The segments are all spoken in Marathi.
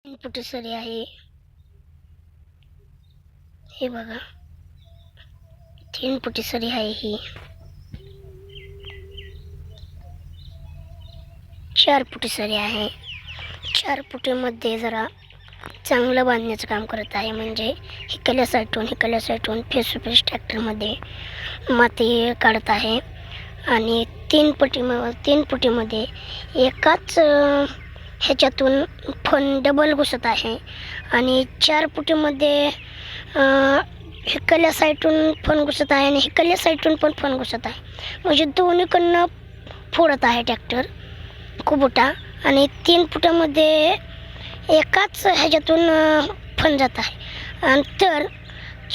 फुटी सरी आहे हे बघा, 3 फुटी सरी आहे ही, 4 फुटी सरी आहे. 4 फुटीमध्ये जरा चांगलं बांधण्याचं काम करत आहे. म्हणजे हिकल्या साईडून फेस टू फेस ट्रॅक्टरमध्ये माती काढत आहे. आणि 3 फुटीमध्ये एकाच ह्याच्यातून फन डबल घुसत आहे. आणि 4 फुटीमध्ये हिकल्या साईडून फन घुसत आहे आणि हिकल्या साईडून पण फन घुसत आहे. म्हणजे दोन्हीकडनं फोडत आहे ट्रॅक्टर कुबुटा. आणि 3 फुटामध्ये एकाच ह्याच्यातून फन जात आहे. आणि तर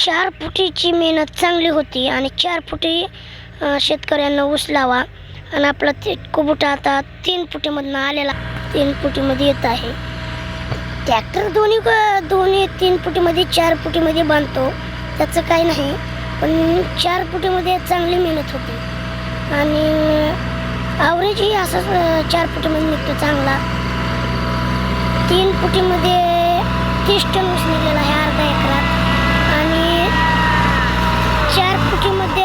4 फुटीची मेहनत चांगली होती. आणि 4 फुटी शेतकऱ्यांना ऊस लावा. आणि आपला ते कुबुटा आता 3 फुटीमधनं आलेला 3 फुटीमध्ये येत आहे. ट्रॅक्टर दोन्ही 3 फुटीमध्ये 4 फुटीमध्ये बांधतो, त्याचं काही नाही. पण 4 फुटीमध्ये चांगली मेहनत होती. आणि ॲव्हरेजही असंच 4 फुटीमध्ये निघतो चांगला. 3 फुटीमध्ये 30 टन ऊस निघलेला आहे अर्धा एकरात. आणि 4 फुटीमध्ये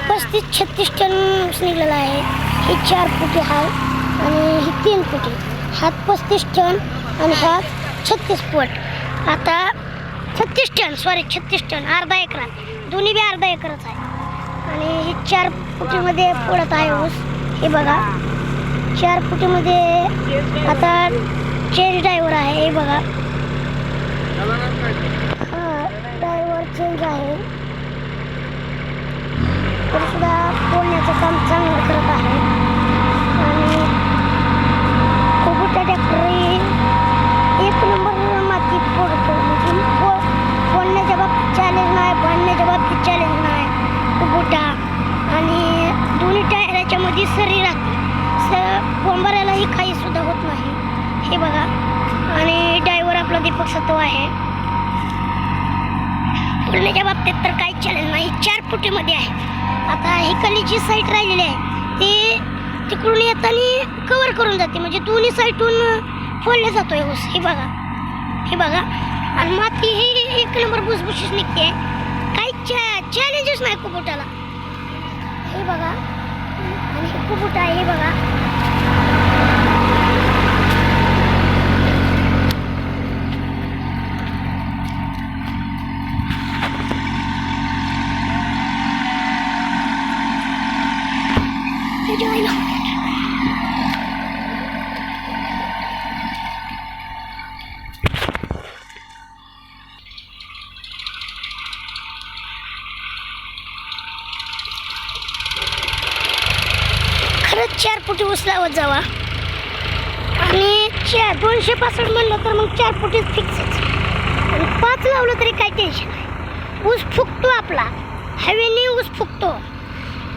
35-36 टन ऊस निघलेला आहे. ही 4 फुटी आहे आणि ही 3 फुटी. ह्यात 35 टन आणि ह्यात 36 फूट. आता 36 टन अर्धा एकरात, दोन्ही बी अर्धा एकरच आहे. आणि ही 4 फुटीमध्ये फोडत आहे ऊस. हे बघा 4 फुटीमध्ये आता चेंज ड्रायव्हर आहे. हे बघा ड्रायव्हर चेंज आहे. तरी सुद्धा फोडण्याचं काम चांगलं करत आहे. आणि कुबुटा ट्रॅक्टर एक नंबर माती फोडतो. म्हणजे फोडण्याच्या बाबतीत चॅलेंज नाही, बांधण्याच्या बाबतीत चॅलेंज नाही कुबुटा. आणि दोन्ही टायराच्या मध्ये सरी राहते. कोंबाऱ्यालाही काही सुद्धा होत नाही. हे बघा. आणि ड्रायव्हर आपला दीपक सत्व आहे. फोडण्याच्या बाबतीत तर काहीच चॅलेंज नाही. 4 फुटीमध्ये आहे. आता ही जी साईड राहिलेली आहे ती तिकडून येताना कव्हर करून जाते. म्हणजे दोन्ही साईडून फोडला जातोय ऊस. हे बघा. आणि माती ही एक नंबर भुसभुशीच निघते. काही चॅलेंजच नाही कुबुटाला. हे बघा. आणि हे कुबुटा आहे. हे बघा खरंच 4 फुटी ऊस लावत जावा. आणि 265 म्हणलं तर मग 4 फुटीच फिक्सच. आणि 5 लावलं तरी काही टेन्शन नाही. ऊस फुकतो आपला, हवेने ऊस फुकतो.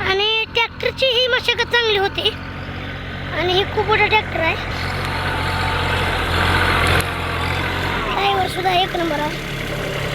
आणि ट्रॅक्टरची ही मशागत चांगली होती. आणि ही कुबुटा ट्रॅक्टर आहे. ड्रायव्हर सुद्धा एक नंबर आहे.